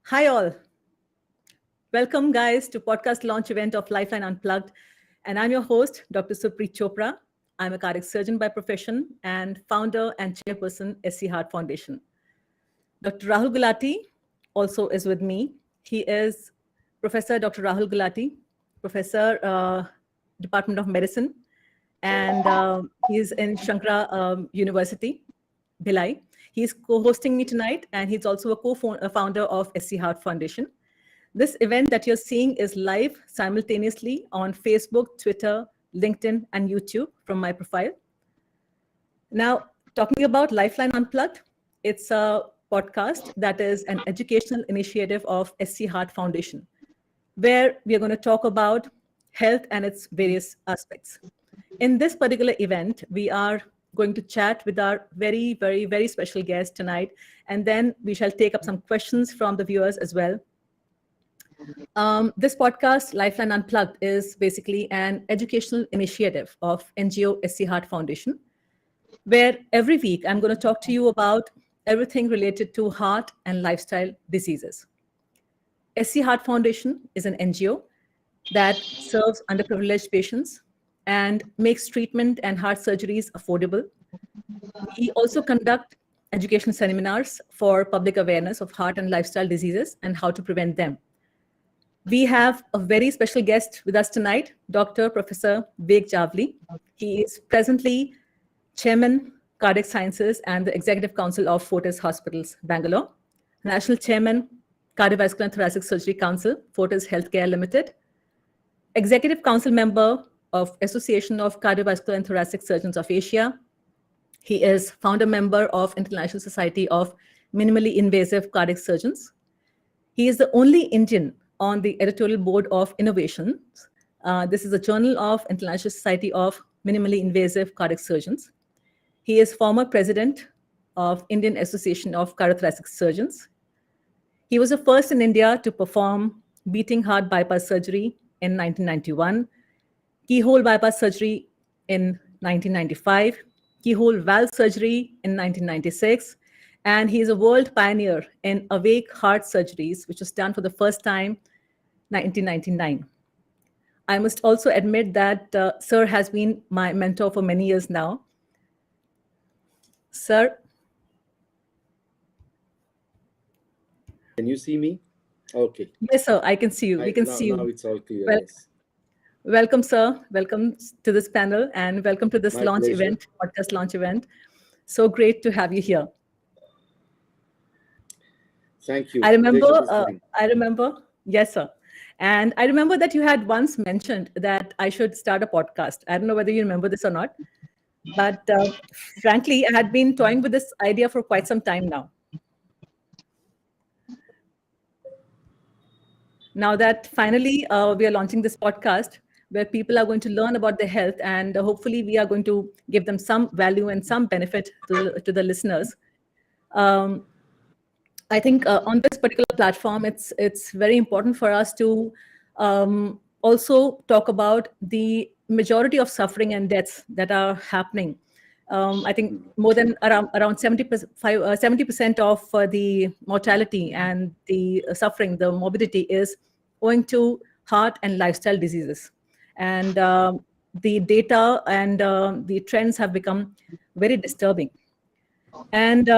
Hi all. Welcome guys to podcast launch event of Lifeline Unplugged. And I'm your host, Dr. Surpreet Chopra. I'm a cardiac surgeon by profession and founder and chairperson, SC Heart Foundation. Dr. Rahul Gulati also is with me. He is Professor Dr. Rahul Gulati, Professor, Department of Medicine, and he's in Shankara University, Bhilai. He's co-hosting me tonight, and he's also a co-founder of SC Heart Foundation. This event that you're seeing is live simultaneously on Facebook, Twitter, LinkedIn, and YouTube from my profile. Now, talking about Lifeline Unplugged, it's a podcast that is an educational initiative of SC Heart Foundation, where we are going to talk about health and its various aspects. In this particular event, we are going to chat with our very, very, very special guest tonight, and then we shall take up some questions from the viewers as well. This podcast, Lifeline Unplugged, is basically an educational initiative of NGO SC Heart Foundation, where every week I'm going to talk to you about everything related to heart and lifestyle diseases. SC Heart Foundation is an NGO that serves underprivileged patients and makes treatment and heart surgeries affordable. We also conduct educational seminars for public awareness of heart and lifestyle diseases and how to prevent them. We have a very special guest with us tonight, Dr. Professor VIVEK JAWALI. He is presently Chairman, Cardiac Sciences and the Executive Council of Fortis Hospitals, Bangalore, National Chairman, Cardiovascular and Thoracic Surgery Council, Fortis Healthcare Limited, Executive Council Member of Association of Cardiovascular and Thoracic Surgeons of Asia. He is founder member of International Society of Minimally Invasive Cardiac Surgeons. He is the only Indian on the editorial board of Innovations. This is a journal of International Society of Minimally Invasive Cardiac Surgeons. He is former president of Indian Association of Cardiothoracic Surgeons. He was the first in India to perform beating heart bypass surgery in 1991, keyhole bypass surgery in 1995, keyhole valve surgery in 1996, and he is a world pioneer in awake heart surgeries, which was done for the first time 1999. I must also admit that Sir has been my mentor for many years now. Sir. Can you see me? Okay. Yes, sir, I can see you. We can see you. Now it's all clear. Yes. Welcome, sir. Welcome to this panel and welcome to this launch pleasure. event, podcast launch event. So great to have you here. Thank you. I remember, yes, sir. And I remember that you had once mentioned that I should start a podcast. I don't know whether you remember this or not, but frankly, I had been toying with this idea for quite some time now. Now that finally we are launching this podcast where people are going to learn about their health and hopefully we are going to give them some value and some benefit to the listeners. I think on this particular platform, it's very important for us to also talk about the majority of suffering and deaths that are happening. I think more than around 70% of the mortality and the suffering, the morbidity is owing to heart and lifestyle diseases. And the data and the trends have become very disturbing. And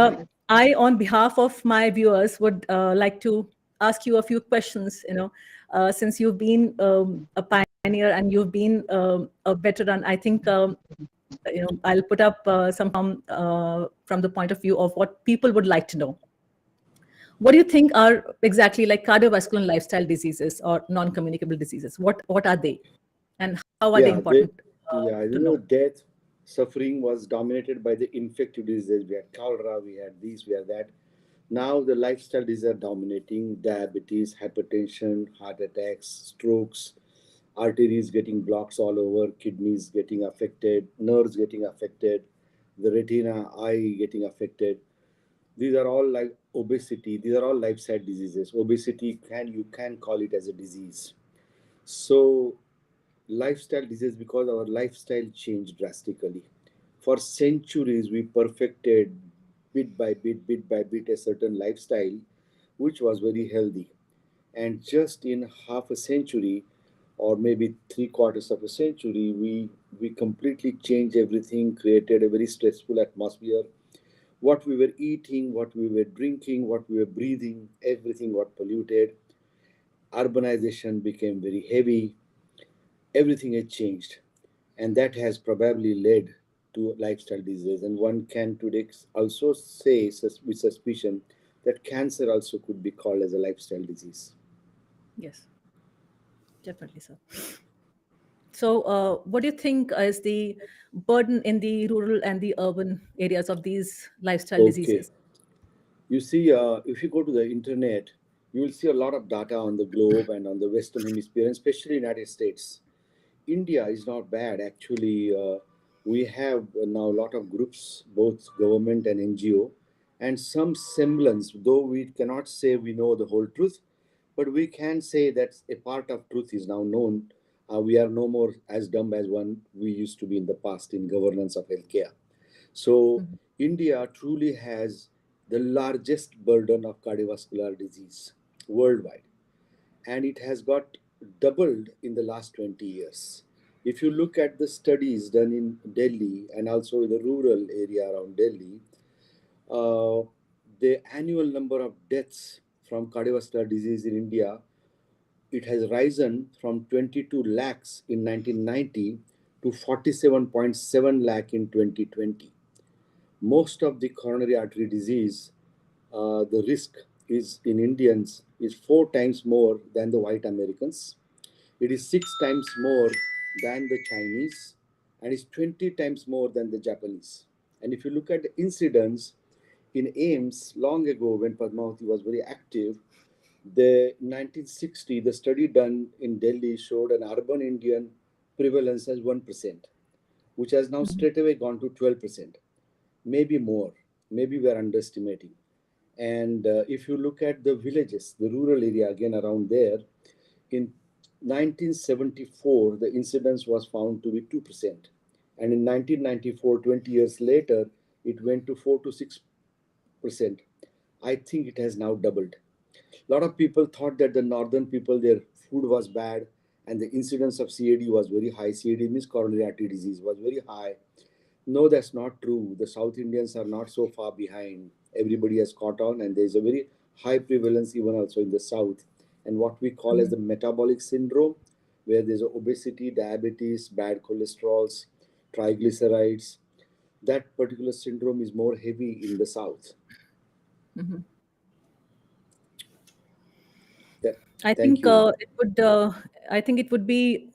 I, on behalf of my viewers, would like to ask you a few questions, since you've been a pioneer and you've been a veteran. I think I'll put up some from the point of view of what people would like to know. What do you think are exactly like cardiovascular and lifestyle diseases or non-communicable diseases? What are they, and how are they important? Death, suffering was dominated by the infectious diseases. We had cholera, we had this, we had that. Now the lifestyle diseases are dominating: diabetes, hypertension, heart attacks, strokes, arteries getting blocks all over, kidneys getting affected, nerves getting affected, the retina, eye getting affected. These are all like obesity. These are all lifestyle diseases. Obesity, you can call it as a disease. So lifestyle disease, because our lifestyle changed drastically. For centuries, we perfected bit by bit a certain lifestyle, which was very healthy. And just in half a century, or maybe three quarters of a century, we completely changed everything, created a very stressful atmosphere. What we were eating, what we were drinking, what we were breathing, everything got polluted. Urbanization became very heavy. Everything had changed, and that has probably led to lifestyle disease. And one can today also say with suspicion that cancer also could be called as a lifestyle disease. Yes, definitely, sir. So, what do you think is the burden in the rural and the urban areas of these lifestyle Okay, diseases? you see, if you go to the internet, you will see a lot of data on the globe and on the Western Hemisphere, and especially United States. India is not bad actually. We have now a lot of groups, both government and NGO, and some semblance. Though we cannot say we know the whole truth, but we can say that a part of truth is now known. We are no more as dumb as one we used to be in the past in governance of healthcare. So Mhm. India truly has the largest burden of cardiovascular disease worldwide, and it has got doubled in the last 20 years. If you look at the studies done in Delhi and also in the rural area around Delhi, uh, the annual number of deaths from cardiovascular disease in India, it has risen from 22 lakhs in 1990 to 47.7 lakh in 2020. Most of the coronary artery disease, the risk is in Indians is 4 times more than the white Americans. It is 6 times more than the Chinese, and is 20 times more than the Japanese. And if you look at the incidence in AIMS long ago when Padmavati was very active, the 1960, the study done in Delhi showed an urban Indian prevalence as 1%, which has now Mhm. straight away gone to 12%, maybe more. Maybe we are underestimating. And if you look at the villages, the rural area again around there, in 1974, the incidence was found to be 2%. And in 1994, 20 years later, it went to 4 to 6%. I think it has now doubled. A lot of people thought that the northern people, their food was bad and the incidence of CAD was very high. CAD means coronary artery disease was very high. No, that's not true. The South Indians are not so far behind. Everybody has caught on, and there's a very high prevalence even also in the South. And what we call as Mhm. the metabolic syndrome, where there's obesity, diabetes, bad cholesterols, triglycerides. That particular syndrome is more heavy in the South. Mhm. That, I thank think you. it would. I think it would be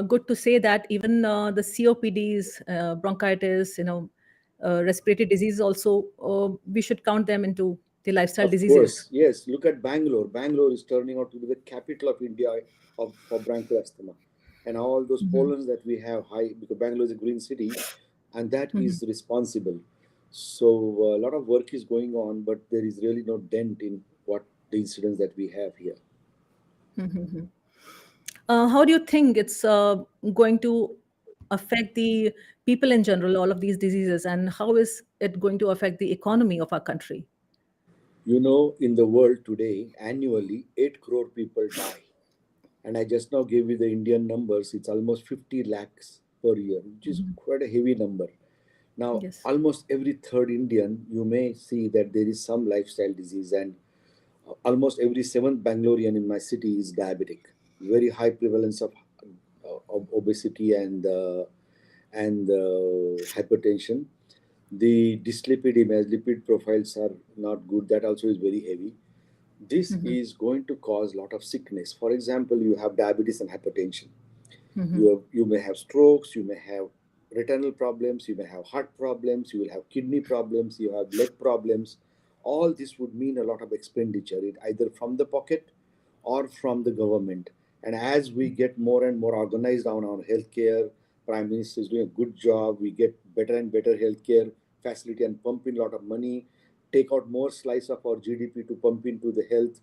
good to say that even the COPDs, bronchitis, respiratory disease also, we should count them into the lifestyle Of diseases. course, yes. Look at Bangalore. Bangalore is turning out to be the capital of India for bronchoasthma. And all those Mhm. pollens that we have high, because Bangalore is a green city, and that Mhm. is responsible. So a lot of work is going on, but there is really no dent in what the incidents that we have here. Mhm. How do you think it's going to affect the people in general, all of these diseases, and how is it going to affect the economy of our country? You know, in the world today, annually, 8 crore people die. And I just now gave you the Indian numbers. It's almost 50 lakhs per year, which is Mhm. quite a heavy number. Now, Yes. almost every third Indian, you may see that there is some lifestyle disease, and almost every seventh Bangalorean in my city is diabetic. Very high prevalence of obesity and hypertension. The dyslipidemia, lipid profiles are not good. That also is very heavy. This Mhm. is going to cause a lot of sickness. For example, you have diabetes and hypertension. Mhm. You may have strokes, you may have retinal problems, you may have heart problems, you will have kidney problems, you have leg problems. All this would mean a lot of expenditure, either from the pocket or from the government. And as we get more and more organized on our healthcare, Prime Minister is doing a good job. We get better and better healthcare facility and pump in a lot of money, take out more slice of our GDP to pump into the health.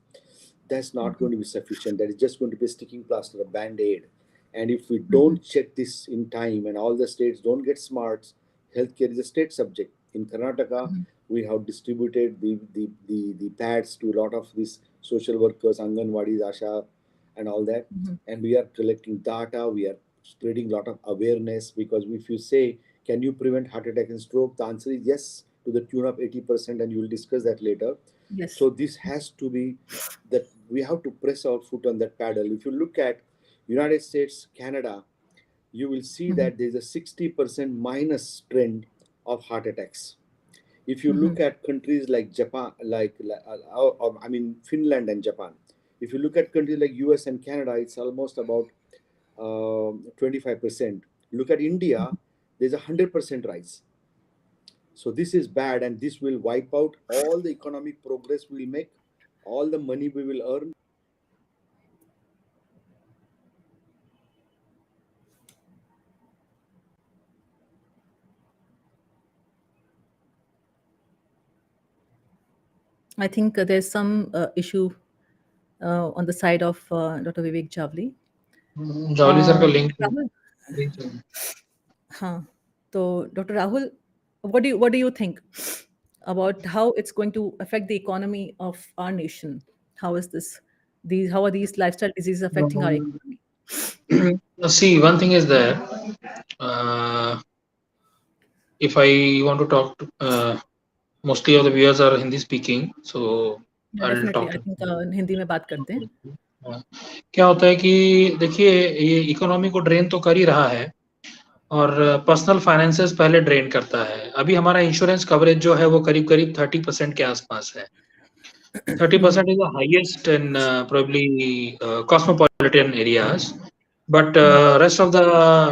That's not Mhm. going to be sufficient. That is just going to be a sticking plaster, a band-aid. And if we Mhm. don't check this in time and all the states don't get smart, healthcare is a state subject. In Karnataka, Mhm. we have distributed the pads to a lot of these social workers, Anganwadis, Asha, and all that. Mhm. And we are collecting data, we are spreading a lot of awareness, because if you say, can you prevent heart attack and stroke? The answer is yes, to the tune of 80%, and you will discuss that later. Yes. So this has to be that we have to press our foot on that paddle. If you look at United States, Canada, you will see Mhm. that there's a 60% minus trend of heart attacks. If you look Mhm. at countries like Japan, I mean Finland and Japan, if you look at countries like US and Canada, it's almost about 25%. Look at India, there's a 100% rise. So this is bad, and this will wipe out all the economic progress we'll make, all the money we will earn. I think there's some issue on the side of Dr. Vivek Javli. Jolly sir का link Rahul, link huh. So, Dr. Rahul, what do you think about how it's going to affect the economy of our nation? How is this? How are these lifestyle diseases affecting our economy? see, one thing is there. Uh, if I want to talk to, mostly of the viewers are Hindi speaking, so Yeah, I'll definitely. talk I to think Hindi में बात करते हैं. क्या होता है कि देखिए ये इकोनॉमी को ड्रेन तो कर ही रहा है और पर्सनल फाइनेंसेस पहले ड्रेन करता है. अभी हमारा इंश्योरेंस कवरेज जो है वो करीब करीब 30% के आसपास है. 30% is the highest in probably cosmopolitan areas, but rest of the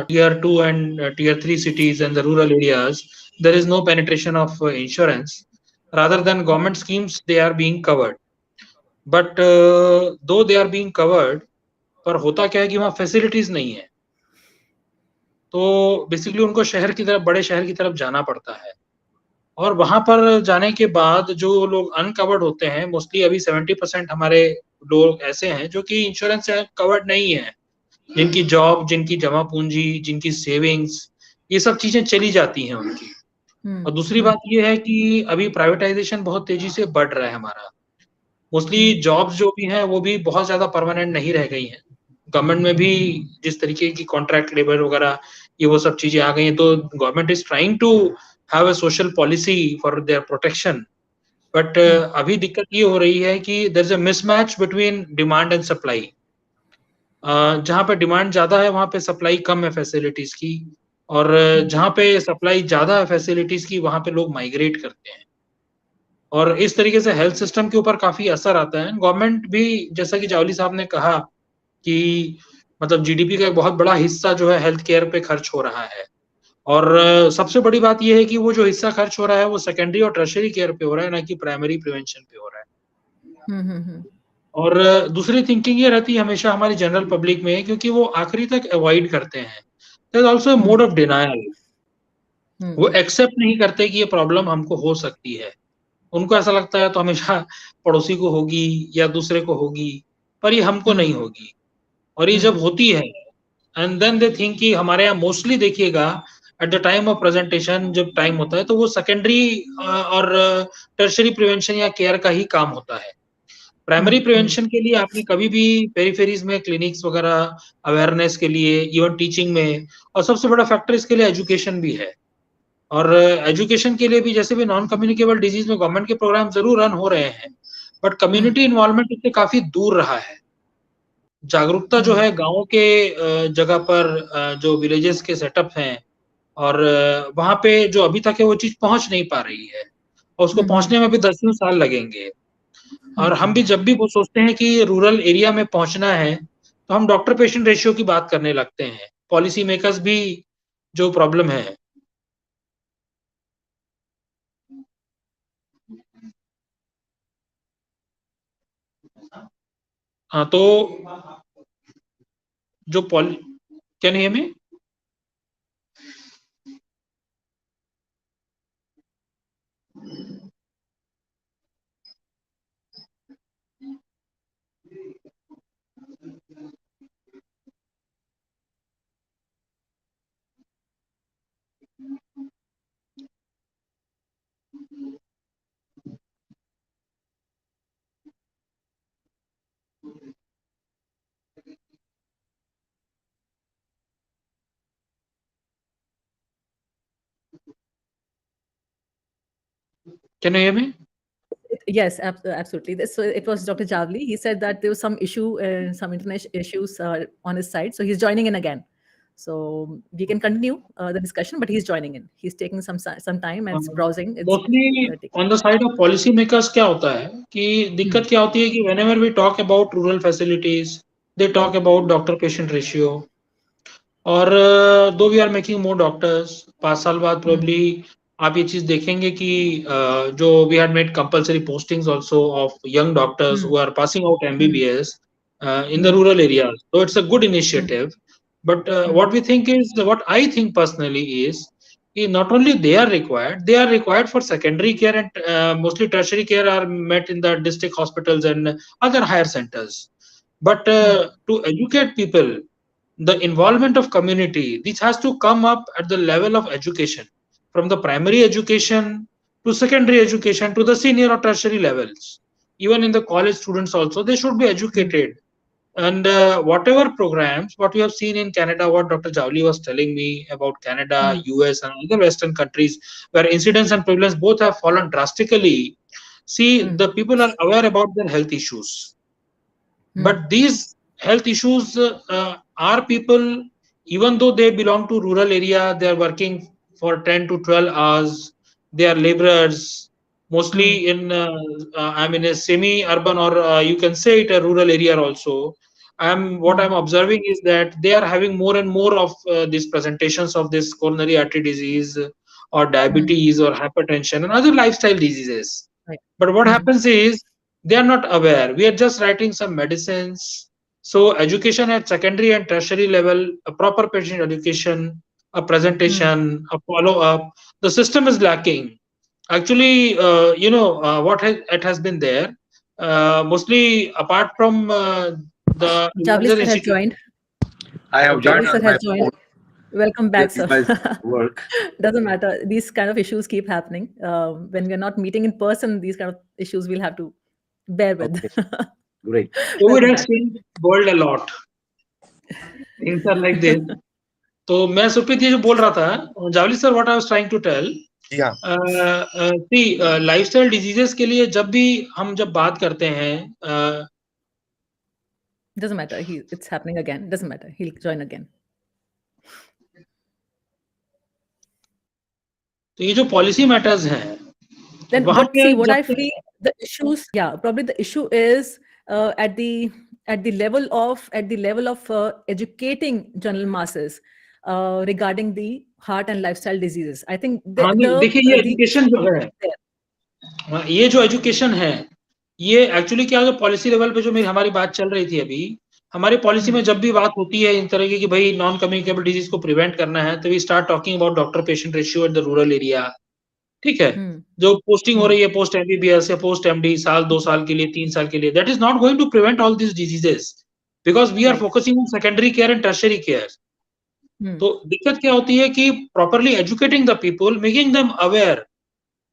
tier 2 and tier 3 cities and the rural areas, there is no penetration of insurance. Rather than government schemes, they are being covered. But though they are being covered, पर होता क्या है कि वहाँ facilities नहीं है, तो basically उनको शहर की तरफ, बड़े शहर की तरफ जाना पड़ता है. और वहां पर जाने के बाद जो लोग अनकवर्ड होते हैं, मोस्टली अभी 70% हमारे लोग ऐसे हैं जो कि इंश्योरेंस से कवर्ड नहीं है, जिनकी जॉब, जिनकी जमा पूंजी, जिनकी सेविंग्स, ये सब चीजें चली जाती हैं उनकी. और दूसरी बात ये है कि अभी प्राइवेटाइजेशन बहुत तेजी से बढ़ रहा है हमारा. मोस्टली जॉब्स जो भी हैं वो भी बहुत ज्यादा परमानेंट नहीं रह गई हैं. गवर्नमेंट में भी जिस तरीके की कॉन्ट्रैक्ट लेबर वगैरह ये वो सब चीजें आ गई हैं, तो government is trying to have a social policy for their protection. But अभी दिक्कत ये हो रही है कि there is a mismatch between demand and supply. जहाँ पे डिमांड ज्यादा है वहां पे सप्लाई कम है फैसिलिटीज की, और जहाँ पे सप्लाई ज्यादा है फैसिलिटीज की वहां पे लोग माइग्रेट करते हैं, और इस तरीके से हेल्थ सिस्टम के ऊपर काफी असर आता है. गवर्नमेंट भी, जैसा कि जावली साहब ने कहा कि मतलब जीडीपी का एक बहुत बड़ा हिस्सा जो है हेल्थ केयर पे खर्च हो रहा है, और सबसे बड़ी बात यह है कि वो जो हिस्सा खर्च हो रहा है वो सेकेंडरी और टर्शियरी केयर पे हो रहा है, ना कि प्राइमरी प्रिवेंशन पे हो रहा है. और दूसरी थिंकिंग ये रहती है हमेशा हमारी जनरल पब्लिक में, क्योंकि वो आखिरी तक अवॉइड करते हैं. There is also a mode of denial. वो एक्सेप्ट नहीं करते कि ये प्रॉब्लम हमको हो सकती है. उनको ऐसा लगता है तो हमेशा पड़ोसी को होगी या दूसरे को होगी, पर ये हमको नहीं होगी. और ये जब होती है, एंड देन दे थिंक कि हमारे यहाँ मोस्टली देखिएगा at the time of presentation जब टाइम होता है तो वो सेकेंडरी और टर्शरी प्रिवेंशन या केयर का ही काम होता है. प्राइमरी प्रिवेंशन के लिए आपने कभी भी पेरिफेरीज में क्लिनिक्स वगैरह, अवेयरनेस के लिए, इवन टीचिंग में, और सबसे बड़ा फैक्टर इसके लिए एजुकेशन भी है. और एजुकेशन के लिए भी जैसे भी नॉन कम्युनिकेबल डिजीज में गवर्नमेंट के प्रोग्राम जरूर रन हो रहे हैं, बट कम्युनिटी इन्वॉल्वमेंट इससे काफी दूर रहा है. जागरूकता जो है गाँव के जगह पर जो विलेजेस के सेटअप हैं, और वहाँ पे जो अभी तक है वो चीज़ पहुँच नहीं पा रही है, और उसको पहुँचने में भी दसियों साल लगेंगे. और हम भी जब भी वो सोचते हैं कि रूरल एरिया में पहुँचना है, तो हम डॉक्टर पेशेंट रेशियो की बात करने लगते हैं. पॉलिसी मेकर्स भी जो प्रॉब्लम है. हाँ, तो जो पॉलि can you hear me? Can you hear me? Yes, absolutely. So it was Dr. Javli. He said that there was some issue, some internet issues on his side. So he's joining in again. So we can continue the discussion, but he's joining in. He's taking some time and browsing. Mostly on the side of policy makers क्या होता है कि दिक्कत क्या होती है कि whenever we talk about rural facilities, they talk about doctor-patient ratio. और दो we are making more doctors 5 साल बाद प्रोबेबली आप ये चीज देखेंगे कि जो we had made compulsory postings also of young doctors who are passing out MBBS in the rural areas. So it's a good initiative. But what we think is, what I think personally is, not only they are required for secondary care and mostly tertiary care are met in the district hospitals and other higher centers. But to educate people, the involvement of community, this has to come up at the level of education, from the primary education to secondary education to the senior or tertiary levels. Even in the college students also, they should be educated. And whatever programs, what we have seen in Canada, what Dr. Javali was telling me about Canada, US and other Western countries, where incidence and prevalence both have fallen drastically. See, the people are aware about their health issues. But these health issues are people, even though they belong to rural area, they are working for 10 to 12 hours. They are laborers, mostly in, I'm in a semi-urban or you can say it a rural area also. What I'm observing is that they are having more and more of these presentations of this coronary artery disease or diabetes or hypertension and other lifestyle diseases. Right. But what happens is they are not aware. We are just writing some medicines. So education at secondary and tertiary level, a proper patient education, a presentation, a follow-up, the system is lacking. Actually, it has been there. Mostly apart from the Javli sir has joined. I have joined. Javli sir has joined. Welcome back, sir. Work. Doesn't matter. These kind of issues keep happening. When we're not meeting in person, these kind of issues we'll have to bear with. Okay. Great. COVID has changed the world a lot. Things are like this. तो मैं सुप्रीत ये जो बोल रहा था, Jawli sir, what I was trying to tell, lifestyle diseases के लिए जब भी हम जब बात करते हैं, doesn't matter. It's happening again. Doesn't matter. He'll join again. तो ये जो पॉलिसी मैटर्स हैं, then but see what I feel the issues, probably the issue is at the level of educating general masses regarding the heart and lifestyle diseases. I think देखिए ये education जो है, ये जो एजुकेशन है, ये actually क्या है, पॉलिसी लेवल पे जो हमारी बात चल रही थी अभी, हमारी पॉलिसी में जब भी बात होती है इन तरह की कि भाई नॉन कम्युनिकेबल डिजीज को प्रिवेंट करना है, तो we start talking about doctor patient ratio at the rural area. ठीक है, जो पोस्टिंग हो रही है पोस्ट एमबीबीएस या पोस्ट एमडी साल 2 साल के लिए 3 साल के लिए, that is not going to prevent all this diseases because we are focusing on secondary care and tertiary care. तो दिक्कत क्या होती है कि properly educating the people, making them aware,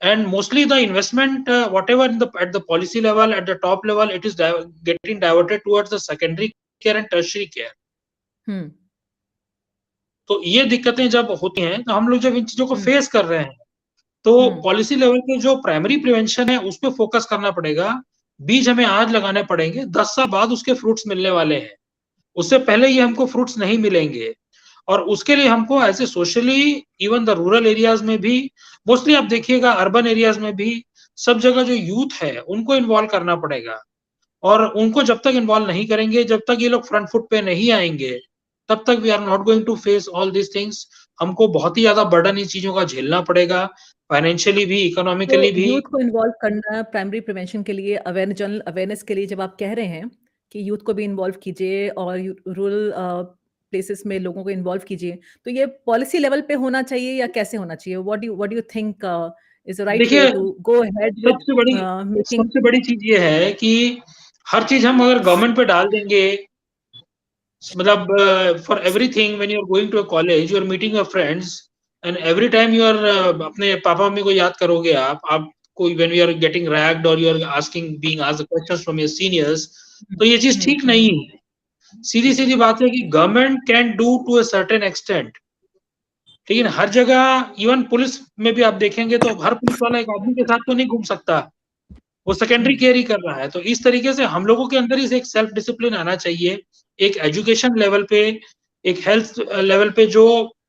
and mostly the investment whatever at the policy level, at the top level, it is getting diverted towards the secondary care and tertiary care. तो ये दिक्कतें जब होती हैं, तो हम लोग जब इन चीजों को फेस कर रहे हैं, तो पॉलिसी लेवल पे जो प्राइमरी प्रिवेंशन है उस पे फोकस करना पड़ेगा. बीज हमें आज लगाने पड़ेंगे, 10 साल बाद उसके फ्रूट्स मिलने वाले हैं. उससे पहले ये हमको फ्रूट्स नहीं मिलेंगे. और उसके लिए हमको ऐसे socially, even the rural areas में भी, मोस्टली आप देखिएगा अर्बन एरियाज में भी, सब जगह जो यूथ है उनको इन्वॉल्व करना पड़ेगा. और उनको जब तक इन्वॉल्व नहीं करेंगे, जब तक ये लोग फ्रंट फुट पे नहीं आएंगे, तब तक we are not going to face all this things. हमको बहुत ही ज्यादा बर्डन इन चीजों का झेलना पड़ेगा, फाइनेंशियली भी, इकोनॉमिकली भी. यूथ को इन्वॉल्व करना प्राइमरी प्रिवेंशन के लिए, जनरल अवेयरनेस के लिए, जब आप कह रहे हैं कि यूथ को भी इन्वॉल्व कीजिए और रूरल प्लेसेस में लोगों को इन्वॉल्व कीजिए, तो ये पॉलिसी लेवल पे होना चाहिए या कैसे होना चाहिए? What do you think is the right way to go ahead? सबसे बड़ी चीज ये है कि हर चीज हम अगर गवर्नमेंट पे डाल देंगे, मतलब for everything, when you are going to a college, you are meeting your friends, and every time you are अपने पापा मम्मी को याद करोगे आप कोई, when you are getting ragged और you are asking, being asked questions from your seniors, तो ये चीज ठीक नहीं है. सीधी बात है कि government can do to a certain extent, लेकिन हर जगह इवन पुलिस में भी आप देखेंगे तो हर पुलिस वाला एक आदमी के साथ तो नहीं घूम सकता, वो सेकेंडरी केयर ही कर रहा है। तो इस तरीके से हम लोगों के अंदर ही एक सेल्फ डिसिप्लिन आना चाहिए, एक एजुकेशन लेवल पे, एक हेल्थ लेवल पे, जो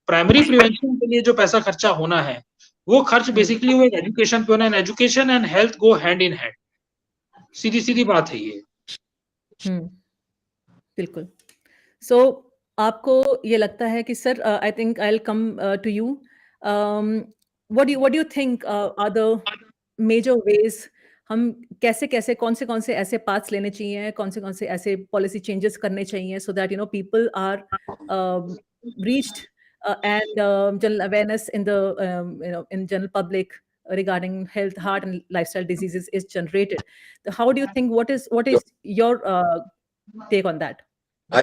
प्राइमरी प्रिवेंशन के लिए जो पैसा खर्चा होना है, वो खर्च बेसिकली वो एक एजुकेशन पे होना है। Education and health go hand in hand, सीधी सीधी बात है ये। बिल्कुल। सो आपको ये लगता है कि sir, I think I will come to you, what do you think are the major ways, हम कैसे कौन से ऐसे पाथ्स लेने चाहिए, कौन से ऐसे पॉलिसी चेंजेस करने चाहिए, so that people are reached and general awareness in the in general public regarding health, heart and lifestyle diseases is generated. So how do you think, what is So your take on that? I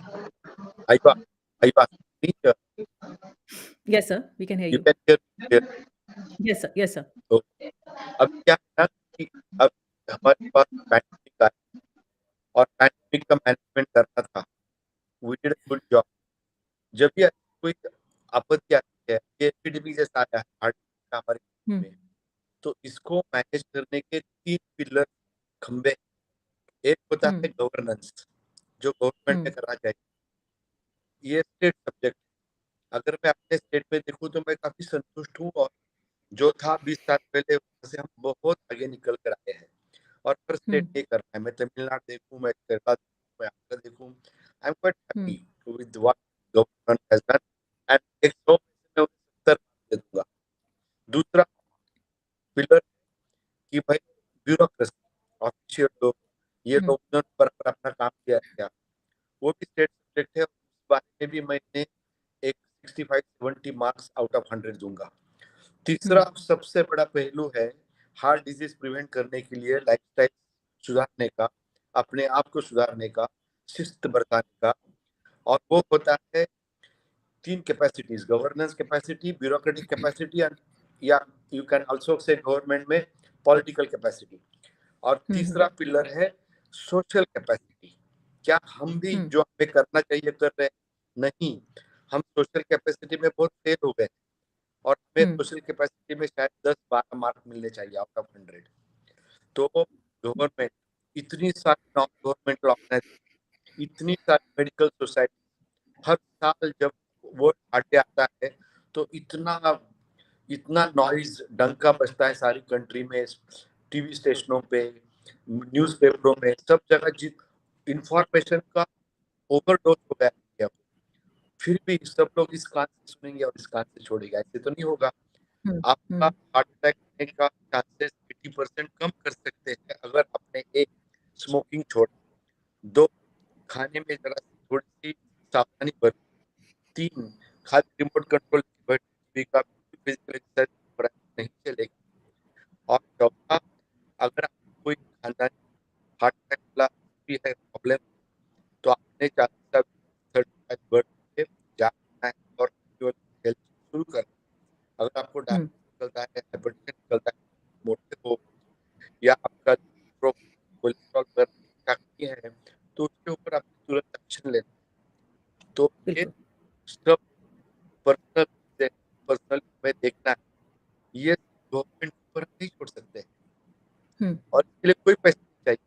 I wa- I was think, Yes, sir. We can hear you you. can hear me clearly. Yes, sir. Yes, sir. तो अब क्या है ना कि अब हमारे पास pandemic आया और पैंडेमिक का मैनेजमेंट करना था, वी डिड गुड जॉब। जब भी कोई आपत्ति आती है, ये एपिडेमिक जैसा आया है हार्ट हमारे में, तो इसको मैनेज करने के 3 पिलर खंबे। एक होता है गवर्नेंस, जो गवर्नमेंट ने करना चाहिए, ये स्टेट सब्जेक्ट। अगर मैं अपने स्टेट में देखूं तो मैं काफी संतुष्ट हूँ, और जो था 20 साल पहले वहां से हम बहुत आगे निकल कर आए हैं, और हर स्टेट नहीं कर रहा है। मैं तमिलनाडु देखूं, मैं केरला देखूं, मैं आंध्र देखूं, I am quite happy with what government has done, and 100 में 70 दे दूंगा। दूसरा पिलर कि भाई ब्यूरोक्रेसी, ऑफिशियल लोग, ये लोग पर अपना काम किया क्या, वो भी स्टेट सब्जेक्ट है। उस बारे में भी मैंने एक 65-70 मार्क्स आउट ऑफ 100 दूंगा। तीसरा सबसे बड़ा पहलू है हार्ट डिजीज प्रिवेंट करने के लिए लाइफस्टाइल सुधारने का, अपने आप को सुधारने का, शिस्त बरताने का, और वो होता है 3 capacities: governance capacity, bureaucratic capacity, या you can also say government में पॉलिटिकल कैपेसिटी। और तीसरा पिलर है सोशल कैपेसिटी। क्या हम भी जो हमें करना चाहिए कर रहे हैं? नहीं, हम सोशल कैपेसिटी में बहुत फेल हो गए, और हमें सोशल कैपेसिटी में शायद 10-12 मार्क मिलने चाहिए आउट ऑफ 100। तो गवर्नमेंट, इतनी सारी नॉन गवर्नमेंटल ऑर्गेनाइजेशन, इतनी सारी मेडिकल सोसाइटी, हर साल जब वो आटे आता है तो इतना नॉइज, डंका बजता है सारी कंट्री में, टीवी स्टेशनों पे, न्यूज़पेपरों में, सब जगह इंफॉर्मेशन का ओवरडोज हो गया। फिर भी सब लोग इस कान से सुनेंगे और इस कान से छोड़ेगा, ऐसे तो नहीं होगा। आपका हार्ट अटैक होने का चांसेस 80% कम कर सकते हैं अगर आपने एक, स्मोकिंग छोड़ा, 2, खाने में जरा थोड़ी सी सावधानी बरती, 3, खाली रिमोट कंट्रोल का फिजिकल एक्सरसाइज नहीं चलेगा, और चौथा, अगर आपको कोई खानदानी हार्ट अटैक वाला भी है प्रॉब्लम, तो आपने 40 बर्थ पे जाना है और हेल्थ शुरू करना है। अगर आपको डायबिटीज निकलता है, हाइपरटेंशन निकलता है, मोटे हो, या आपका कोलेस्ट्रॉल नहीं है, तो उसके ऊपर आपको तुरंत एक्शन लेना है। तो ये सब पर्सनल में देखना है, ये गवर्नमेंट पर नहीं छोड़ सकते, और इसके लिए कोई पैसा नहीं चाहिए।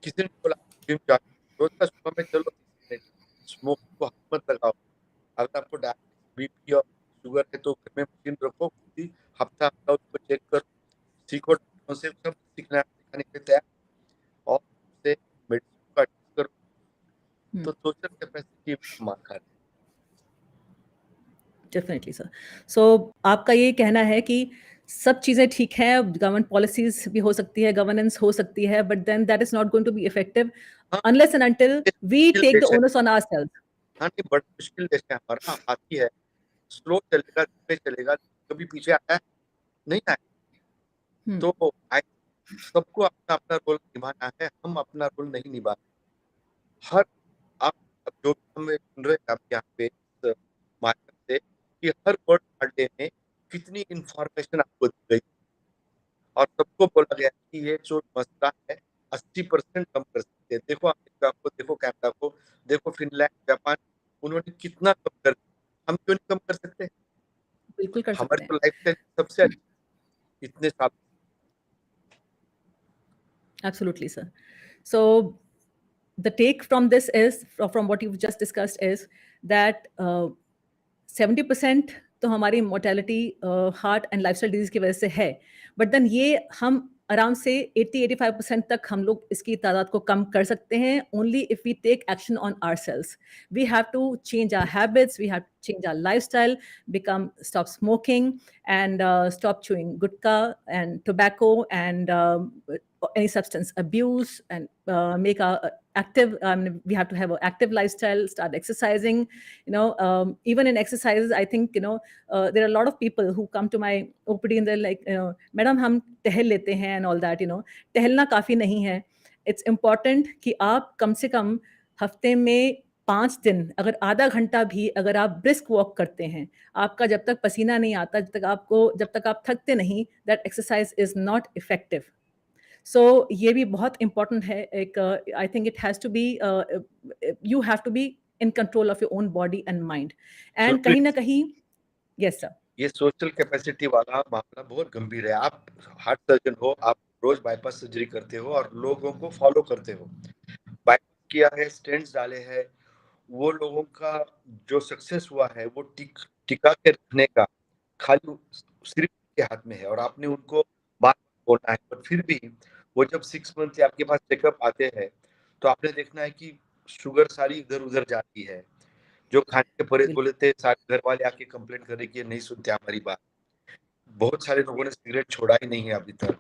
किसी ने बोला जिम जाओ, रोज का सुबह में चलो 30 मिनट, स्मोक को हाथ मत लगाओ। अगर आपको डायबिटीज, बीपी और शुगर है तो घर में मशीन रखो, हफ्ता उसको चेक करो, सीखो, डॉक्टरों से सब सिखाने के तैयार, और उससे मेडिसिन का टेस्ट करो। तो सोशल कैपेसिटी मार खा रहे हैं। Definitely sir. सो आपका ये कहना है कि सब चीजें ठीक है, गवर्नमेंट पॉलिसीज भी हो सकती है, गवर्नेंस हो सकती है, but then that is not going to be effective unless and until we take the onus on ourselves. हाँ, नहीं, बड़ा मुश्किल देश है हमारा, हाथी है, स्लो चलेगा, धीरे चलेगा, कभी पीछे आया है? नहीं आया। तो सबको अपना अपना रोल निभाना है, हम अपना रोल नहीं निभा रहे। हर आप जो हमें सुन रहे हैं आप यहाँ पे इस माध्यम से, कि हर वर्ड पढ़ने में कितनी इंफॉर्मेशन आपको दी गई, और सबको बोला गया कि ये जो मसला है 80% कम कर सकते हैं। देखो अमेरिका को, देखो कनाडा को, देखो फिनलैंड, जापान, उन्होंने कितना कम कर, हम क्यों नहीं कम कर सकते? बिल्कुल कर सकते हमारे हैं। तो लाइफस्टाइल सबसे इतने साल। Absolutely, sir. So the take from this is, from what you've just discussed, is that 70% तो हमारी mortality heart and lifestyle disease की वजह से है, बट देन ये हम आराम से 80-85% तक हम लोग इसकी तादाद को कम कर सकते हैं only if we take action on our we have to change our habits, we have to change our lifestyle, stop smoking, and stop chewing gutka and tobacco and any substance abuse, and make our active. We have to have an active lifestyle. Start exercising. Even in exercises, I think there are a lot of people who come to my OPD and they're like, madam, हम टहल लेते हैं and all that. टहलना काफी नहीं है. It's important कि आप कम से कम हफ्ते में 5 दिन अगर आधा घंटा भी अगर आप ब्रिस्क वॉक करते हैं, आपका जब तक पसीना नहीं आता, जब तक आप थकते नहीं, that exercise is not effective. So ये भी बहुत इंपॉर्टेंट है. एक I think it has to be, you have to be in control of your own body and mind. And कहीं ना कहीं, यस सर, ये सोशल कैपेसिटी वाला मामला बहुत गंभीर है. आप हार्ट सर्जन हो, आप रोज बाईपास सर्जरी करते हो और लोगों को फॉलो करते हो. बाईपास किया है, स्टेंट्स डाले हैं, वो लोगों का जो सक्सेस हुआ है वो टिका के रखने का खाली सिर्फ के हाथ में है. और आपने उनको बात बोलना है, पर फिर भी वो जब 6 मंथ आपके पास चेकअप आते हैं तो आपने देखना है कि शुगर सारी इधर उधर जाती है. जो खाने के परहेज बोले थे, सारे घर वाले आके कंप्लेंट करे कि नहीं सुनते हमारी बात. बहुत सारे लोगों ने सिगरेट छोड़ा ही नहीं है अभी तक.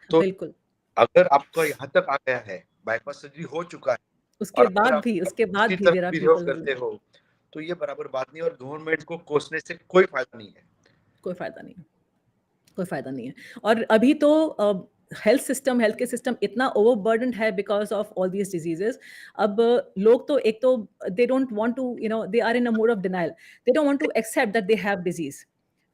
तो बिल्कुल. अगर आपका यहाँ तक आ गया है, बाईपास सर्जरी हो चुका है, उसके और अगर बाद आप भी उसी तरह देर आर बिहेव पीपल, करते हो तो ये बराबर बात नहीं. और गवर्नमेंट को कोसने से कोई फायदा नहीं है. कोई फायदा नहीं है, कोई फायदा नहीं है. और अभी तो हेल्थ के सिस्टम इतना ओवरबर्डन्ड है because of all these diseases. अब लोग तो एक तो they don't want to, they are in a mood of denial. They don't want to accept that they have disease.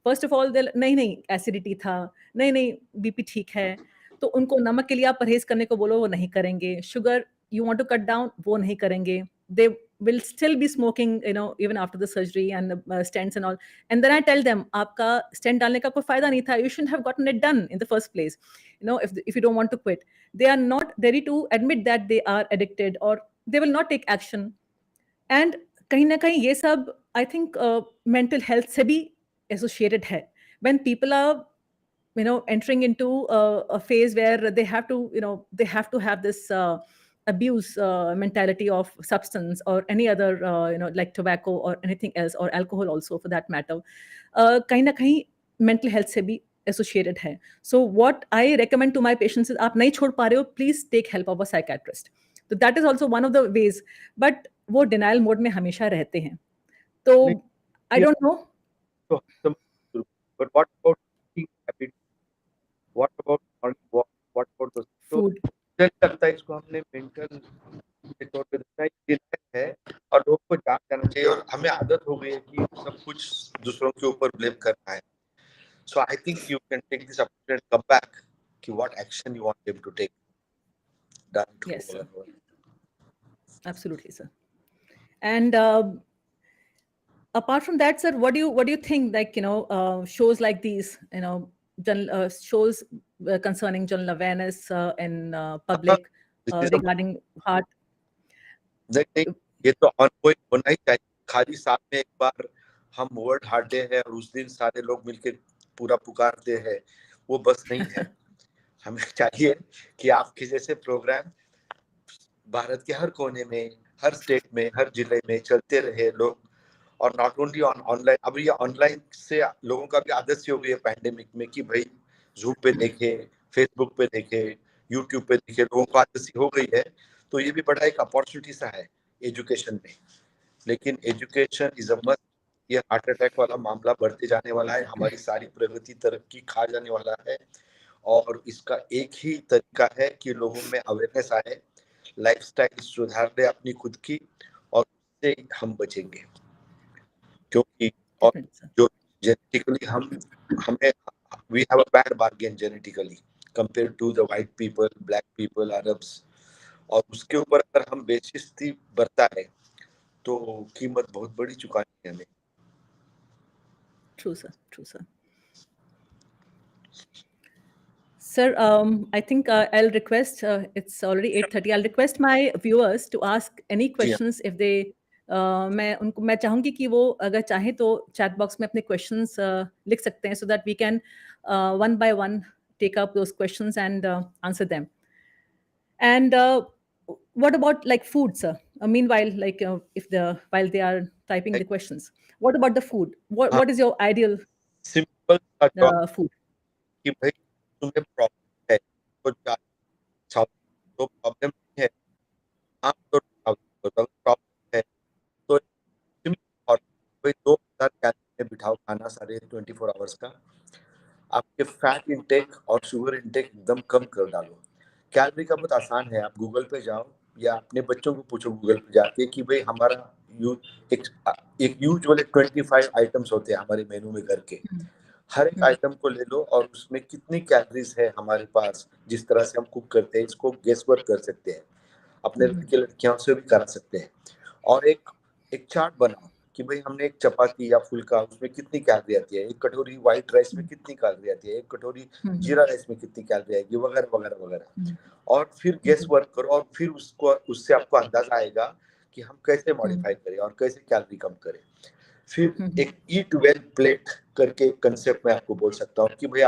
First of all, नहीं नहीं एसिडिटी था, नहीं नहीं बीपी ठीक है, तो उनको नमक के लिए आप परहेज करने को बोलो, वो नहीं करेंगे. Sugar you want to cut down, वो नहीं करेंगे. दे will still be smoking, even after the surgery and the stents and all. And then I tell them, आपका stent डालने का कोई फायदा नहीं था. You shouldn't have gotten it done in the first place. If you don't want to quit, they are not ready to admit that they are addicted, or they will not take action. And कहीं ना कहीं ये सब I think mental health से भी associated है. When people are entering into a phase where they have to have this abuse mentality of substance or any other like tobacco or anything else, or alcohol also for that matter, kahin na kahin mental health se bhi associated hai. So what I recommend to my patients is, aap nahi chhod pa rahe ho, please take help of a psychiatrist. So that is also one of the ways, but wo denial mode mein hamesha rehte hain. So I don't know. But what about eating habit? What about morning walk? What about those? Food. तो लगता है इसको हमने mental के तौर पे देखना है और लोगों को जाना चाहिए. और हमें आदत हो गई है कि सब कुछ दूसरों के ऊपर ब्लेम करना है. So I think you can take this opportunity and come back to what action you want them to take. Yes, sir. Absolutely, sir. And apart from that, sir, what do you think, like, shows like these, shows concerning general awareness in public regarding heart? नहीं, ये तो ongoing होना ही चाहिए. खाली साल में एक बार हम वर्ल्ड हार्ट डे है और उस दिन सारे लोग मिलकर पूरा पुकारते हैं, वो बस नहीं है. हमें चाहिए कि आपके जैसे प्रोग्राम भारत के हर कोने में, हर स्टेट में, हर जिले में चलते रहे लोग. और नॉट ओनली ऑनलाइन. अब ये ऑनलाइन से लोगों का भी आदत सी हो गई है पैंडेमिक में कि भाई जूम पे देखे, फेसबुक पे देखे, यूट्यूब पे देखे, लोगों को आदत सी हो गई है. तो ये भी बड़ा एक अपॉर्चुनिटी सा है एजुकेशन में. लेकिन एजुकेशन इज अ मस्ट. ये हार्ट अटैक वाला मामला बढ़ते जाने वाला है, हमारी सारी प्रगति तरक्की खा जाने वाला है. और इसका एक ही तरीका है कि लोगों में अवेयरनेस आए, लाइफस्टाइल सुधार ले अपनी खुद की, और उससे हम बचेंगे. क्योंकि और जो जेनेटिकली हमें we have a bad bargain genetically compare to the white people, black people, Arabs. और उसके ऊपर अगर हम बेइज्जती बरता है तो कीमत बहुत बड़ी चुकानी है हमें. True, sir. True, sir. Sir, I think I'll request, it's already 8:30. I'll request my viewers to ask any questions if they, मैं चाहूंगी कि वो अगर चाहें तो chat box में अपने questions लिख सकते हैं so that we can one by one take up those questions and answer them. And what about like food, sir? Meanwhile, like while they are typing the questions, what about the food? What is your ideal simple food? कि भाई तुम्हें problem है तो तो problem नहीं है आप तो प्रॉब्लम है तो और भाई 2000 कैलोरी में बिठाओ खाना सारे 24 आवर्स का, आपके फैट इंटेक और शुगर इंटेक एकदम कम कर डालो। कैलोरी का बहुत आसान है, आप गूगल पे जाओ या अपने बच्चों को पूछो गूगल पे जाके कि भाई हमारा एक यूजुअली 25 आइटम्स होते हैं हमारे मेनू में घर के, हर एक आइटम को ले लो और उसमें कितनी कैलोरीज है हमारे पास, जिस तरह से हम कुक करते हैं इसको गेस वर्क कर सकते हैं, अपने लड़के लड़कियों से भी करा सकते हैं। और एक चार्ट बनाओ कि भाई हमने एक चपाती या फुल्का उसमें कितनी कैलोरी आती है, एक कटोरी व्हाइट राइस में कितनी कैलोरी आती है, एक कटोरी जीरा राइस में कितनी कैलोरी आएगी, वगैरह वगैरह वगैरह। और फिर गेस वर्क करो और फिर उससे आपको अंदाजा आएगा कि हम कैसे मॉडिफाई करें और कैसे कैलोरी कम करें। फिर एक ईट वेल प्लेट करके एक कंसेप्ट मैं आपको बोल सकता हूँ कि भाई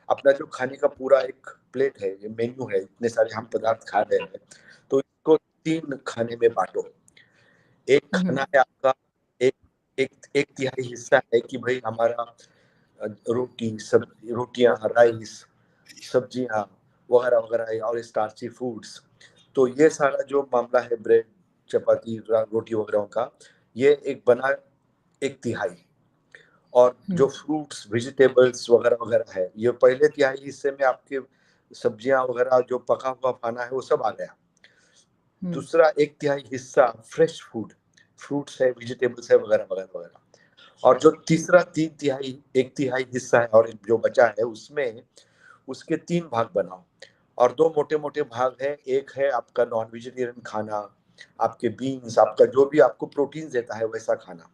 अपना जो खाने का पूरा एक प्लेट है, ये मेन्यू है, इतने सारे हम पदार्थ खा रहे हैं, तो इसको 3 खाने में बांटो। एक खाना है आपका, एक तिहाई हिस्सा है कि भाई हमारा रोटियां, राइस, सब्जियां वगैरह वगैरह और स्टार्ची फूड्स। तो ये सारा जो मामला है ब्रेड, चपाती, रोटी वगैरह का, ये एक तिहाई। और जो फ्रूट्स, वेजिटेबल्स वगैरह वगैरह है, ये पहले तिहाई हिस्से में आपके सब्जियां वगैरह जो पका हुआ खाना है वो सब आ गया। दूसरा एक तिहाई हिस्सा फ्रेश फूड, फ्रूट्स है, वेजिटेबल्स है वगैरह वगैरह वगैरह। और जो तीसरा एक तिहाई हिस्सा है और जो बचा है उसमें उसके 3 भाग बनाओ और 2 मोटे मोटे भाग है। एक है आपका नॉन वेजिटेरियन खाना, आपके बीन्स, आपका जो भी आपको प्रोटीन देता है वैसा खाना,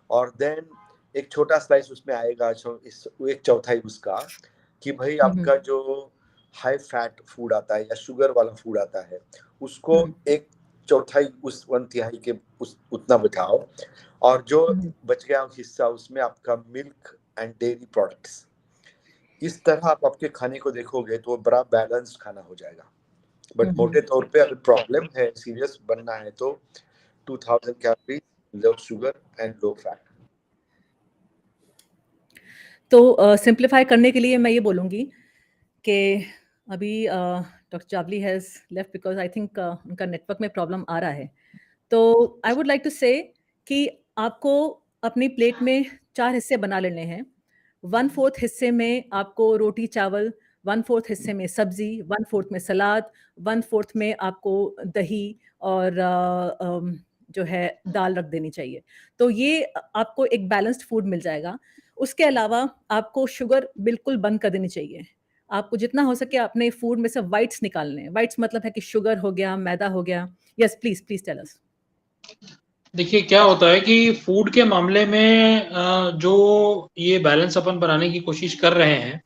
और देन एक छोटा स्लाइस उसमें आएगा, एक चौथाई उसका कि भाई आपका जो हाई फैट फूड आता है या शुगर वाला फूड आता है उसको एक चौथाई उस 1/3 के उतना बिठाओ, और जो बच गया हिस्सा उसमें आपका मिल्क एंड डेयरी प्रोडक्ट्स। इस तरह आप आपके खाने को देखोगे तो बड़ा बैलेंस्ड खाना हो जाएगा। बट मोटे तौर पे अगर प्रॉब्लम है, सीरियस बनना है तो 2000 calorie, low sugar and low fat. तो सिंप्लीफाई करने के लिए मैं ये बोलूँगी कि अभी doctor Jawli has left because I think उनका नेटवर्क में प्रॉब्लम आ रहा है। तो आई वुड लाइक टू से कि आपको अपनी प्लेट में 4 हिस्से बना लेने हैं। 1/4 हिस्से में आपको रोटी चावल, 1/4 हिस्से में सब्जी, 1/4 में सलाद, 1/4 में आपको दही और जो है दाल रख देनी चाहिए। तो ये आपको एक बैलेंस्ड फूड मिल जाएगा। उसके अलावा आपको शुगर बिल्कुल बंद कर देनी चाहिए। आपको जितना हो सके अपने फूड में से व्हाइट्स निकालने हैं। व्हाइट्स मतलब है कि शुगर हो गया, मैदा हो गया। Yes, please tell us. देखिए क्या होता है कि फूड के मामले में जो ये बैलेंस अपन बनाने की कोशिश कर रहे हैं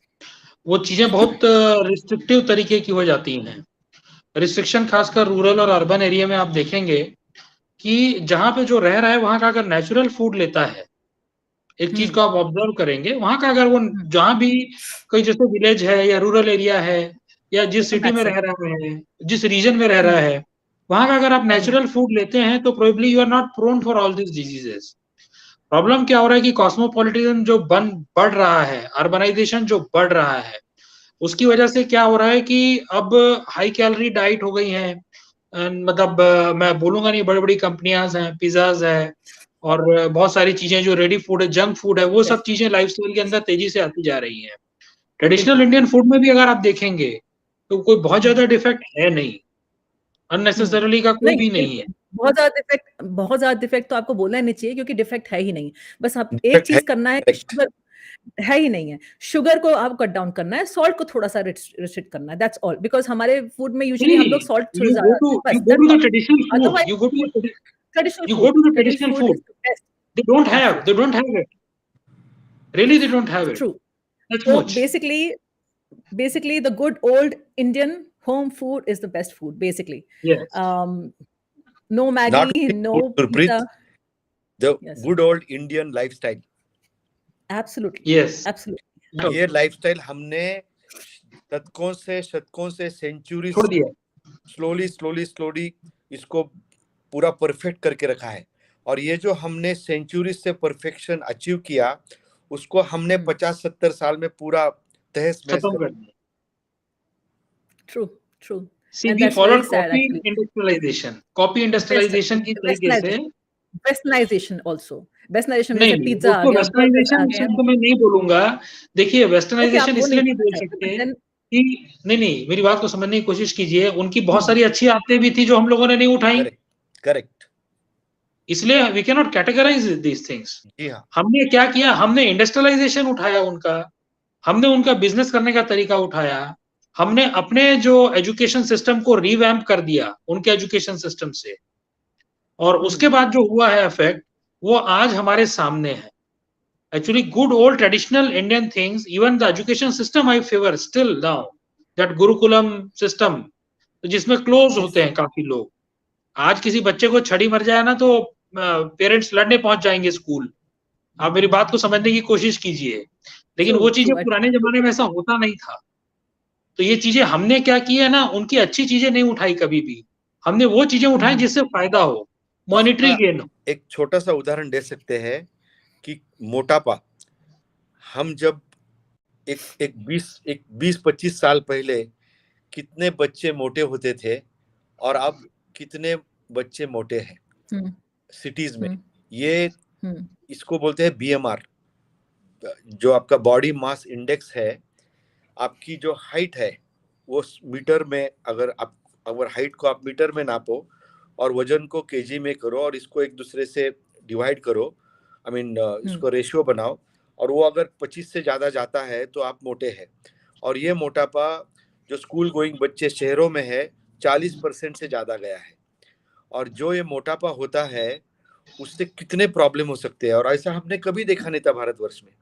वो चीजें बहुत रिस्ट्रिक्टिव तरीके की हो जाती हैं। रिस्ट्रिक्शन खासकर रूरल और अर्बन एरिया में आप देखेंगे कि जहाँ पे जो रह रहा है वहां का अगर नेचुरल फूड लेता है, एक चीज को आप ऑब्जर्व करेंगे, वहां का अगर वो जहाँ भी कोई जैसे विलेज है या रूरल एरिया है या जिस सिटी में रह रहा है, जिस रीजन में रह रहा है, वहां का अगर आप नेचुरल फूड लेते हैं तो probably you are not prone for all this diseases. Problem क्या हो रहा है कि कॉस्मोपॉलिटिज्म जो बढ़ रहा है, अर्बनाइजेशन जो बढ़ रहा है, उसकी वजह से क्या हो रहा है कि अब हाई कैलोरी डाइट हो गई है। मतलब मैं बोलूंगा नहीं, बड़ी बड़ी कंपनियां हैं, पिज्जाज है और बहुत सारी चीजें जो रेडी फूड है, जंक फूड है, वो सब चीजें लाइफस्टाइल के अंदर तेजी से आती जा रही हैं। ट्रेडिशनल इंडियन फूड में भी अगर आप देखेंगे तो कोई बहुत ज्यादा डिफेक्ट है नहीं, अननेसेसरीली का कोई भी नहीं है। बहुत ज्यादा डिफेक्ट तो आपको बोलना नहीं चाहिए क्योंकि डिफेक्ट है ही नहीं। बस आप एक चीज करना है, शुगर है ही नहीं है, शुगर को आप कट डाउन करना है, सॉल्ट को थोड़ा सा रिस्ट्रिक्ट करना है, दैट्स ऑल। बिकॉज हमारे फूड में यूजुअली हम लोग सॉल्ट थोड़ा ज्यादा, you go to the traditional food, they don't have it। Really, they don't have it. True. That's So much. basically, the good old Indian home food is the best food, basically. Yes. No Not Maggi, only no food, Surpreet, pizza. the Yes. good old Indian lifestyle. Absolutely. Yes. Absolutely. ये lifestyle हमने शतकों से century छोड़ दिया. Slowly इसको पूरा perfect करके रखा है. और ये जो हमने सेंचुरी से परफेक्शन अचीव किया, उसको हमने 50-70 साल में पूरा तहस महस खत्म कर कर दिया. True. See, And we that's very followed sad, copy actually. industrialization. Copy industrialization की तरीके से. Westernization also. Westernization नहीं, जैसे पिज्जा आ उसको गया, burgers आ वेस्टर्नाइजेशन गए. शब्द मैं नहीं बोलूंगा. देखिए, Okay, वेस्टर्नाइजेशन आप वो इसलिए नहीं नहीं बोल बोलना सकते चाहते, but then कि नहीं, मेरी बात को समझने की कोशिश कीजिए. उनकी बहुत सारी अच्छी आदतें भी थी जो हम लोगों ने नहीं उठाई. करेक्ट. इसलिए we can not categorise these things. जी हाँ. हमने क्या किया? हमने इंडस्ट्रियलाइजेशन उठाया उनका. हमने उनका बिजनेस करने का तरीका उठाया. हमने अपने जो एजुकेशन सिस्टम को रिवैम्प कर दिया उनके एजुकेशन सिस्टम से. और उसके बाद जो हुआ है इफेक्ट, वो आज हमारे सामने है. Actually, good old traditional Indian things, even the education system I favor still now. That Gurukulam system, जिसमें क्लोज होते हैं काफी लोग. आज किसी बच्चे को छड़ी मर जाए ना तो पेरेंट्स लड़ने पहुंच जाएंगे स्कूल. आप मेरी बात को समझने की कोशिश कीजिए. लेकिन वो चीजें पुराने जमाने में ऐसा होता नहीं था. तो ये चीजें हमने क्या की है ना, उनकी अच्छी चीजें नहीं उठाई कभी भी. हमने वो चीजें उठाई जिससे फायदा हो, मॉनिटरी गेन हो. एक छोटा सा उदाहरण दे सकते हैं कि मोटापा, हम जब एक 20-25 साल पहले कितने बच्चे मोटे होते थे और अब कितने बच्चे मोटे हैं सिटीज में. ये इसको बोलते हैं BMR, जो आपका बॉडी मास इंडेक्स है. आपकी जो हाइट है वो मीटर में, अगर हाइट को आप मीटर में नापो और वजन को केजी में करो और इसको एक दूसरे से डिवाइड करो, इसको रेशियो बनाओ, और वो अगर 25 से ज्यादा जाता है तो आप मोटे हैं. और ये मोटापा जो स्कूल गोइंग बच्चे शहरों में है 40% से ज्यादा गया है. और जो ये मोटापा होता है उससे कितने प्रॉब्लम हो सकते हैं, और ऐसा हमने कभी देखा नहीं था भारतवर्ष में.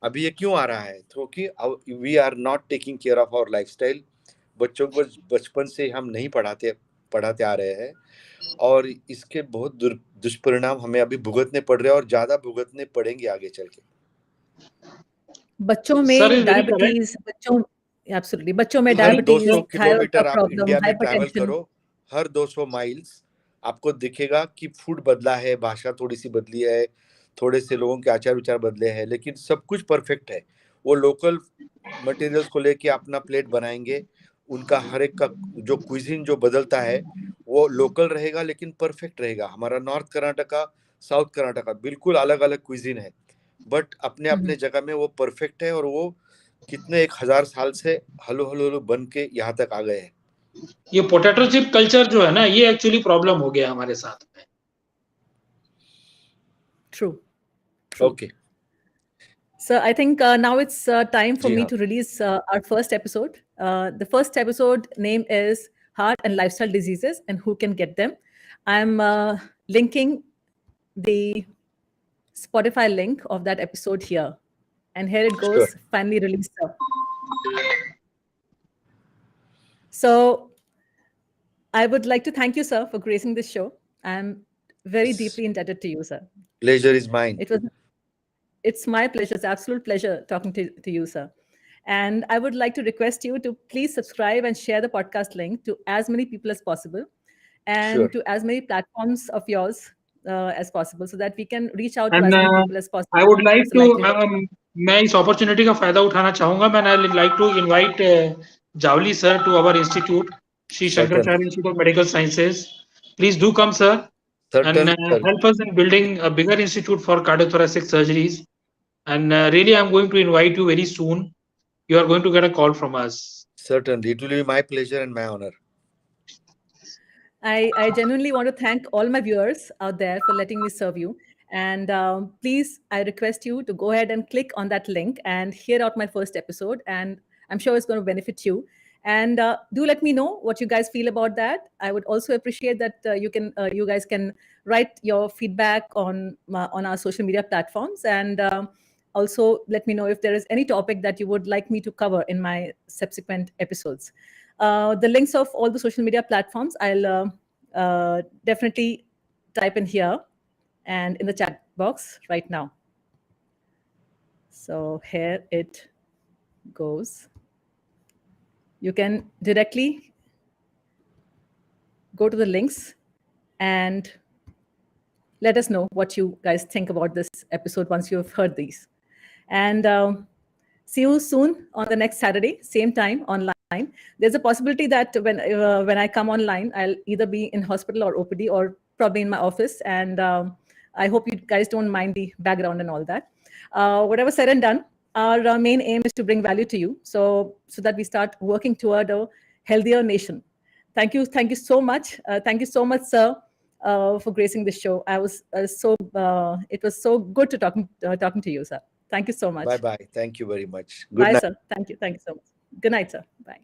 अभी ये क्यों आ रहा है? क्योंकि we are not taking care of our lifestyle. बच्चों को बचपन से हम नहीं पढ़ाते आ रहे हैं, और इसके बहुत दुष्परिणाम हमें अभी भुगतने पड़ रहे हैं, और ज्यादा भुगतने पड़ेंगे आगे चल के. बच्चों में डायबिटीज, बच्चों में डायबिटीज, 200 थायराइड का किलोमीटर आप प्रॉब्लम, इंडिया में ट्रैवल हाइपरटेंशन. करो, हर 200 माइल्स आपको दिखेगा कि फूड बदला है, भाषा थोड़ी सी बदली है, थोड़े से लोगों के आचार विचार बदले हैं, लेकिन सब कुछ परफेक्ट है. वो लोकल मटेरियल्स को लेके अपना प्लेट बनाएंगे. उनका हर एक का जो क्विजीन जो बदलता है वो लोकल रहेगा लेकिन परफेक्ट रहेगा. हमारा नॉर्थ कर्नाटका, साउथ कर्नाटका बिल्कुल अलग अलग क्विजीन है, बट अपने अपने जगह में वो परफेक्ट है. और वो कितने 1000 साल से हलो बन के यहाँ तक आ गए हैं. ये पोटैटो चिप कल्चर जो है ना, ये एक्चुअली प्रॉब्लम हो गया हमारे साथ में. True. Okay. So I think now it's time for me to release our first episode. The first episode name is Heart and Lifestyle Diseases and Who Can Get Them. I'm linking the Spotify link of that episode here. And here it goes, finally released. So I would like to thank you, sir, for gracing this show. I'm very deeply indebted to you, sir. Pleasure is mine. It's my pleasure. It's an absolute pleasure talking to you, sir. And I would like to request you to please subscribe and share the podcast link to as many people as possible, and to as many platforms of yours as possible, so that we can reach out to as many people as possible. I would like to, मैं इस opportunity का फायदा उठाना चाहूंगा. मैं I would like to invite JAWALI sir to our institute, Sri Shankaracharya Institute of Medical Sciences. Please do come, sir, and help us in building a bigger institute for cardiothoracic surgeries. And really, I'm going to invite you very soon. You are going to get a call from us. Certainly, it will be my pleasure and my honor. I genuinely want to thank all my viewers out there for letting me serve you. And please, I request you to go ahead and click on that link and hear out my first episode. And I'm sure it's going to benefit you. And do let me know what you guys feel about that. I would also appreciate that you guys can write your feedback on our social media platforms. And also let me know if there is any topic that you would like me to cover in my subsequent episodes. The links of all the social media platforms, I'll definitely type in here and in the chat box right now. So here it goes. You can directly go to the links and let us know what you guys think about this episode once you have heard these. And see you soon on the next Saturday, same time online. There's a possibility that when I come online, I'll either be in hospital or OPD or probably in my office. And I hope you guys don't mind the background and all that. Whatever said and done, our main aim is to bring value to you so that we start working toward a healthier nation. Thank you so much. Thank you so much, sir, for gracing this show. I was it was so good to talking to you, sir. Thank you so much. Bye-bye. Thank you very much. Good Bye, night. sir. Thank you so much. Good night, sir. Bye.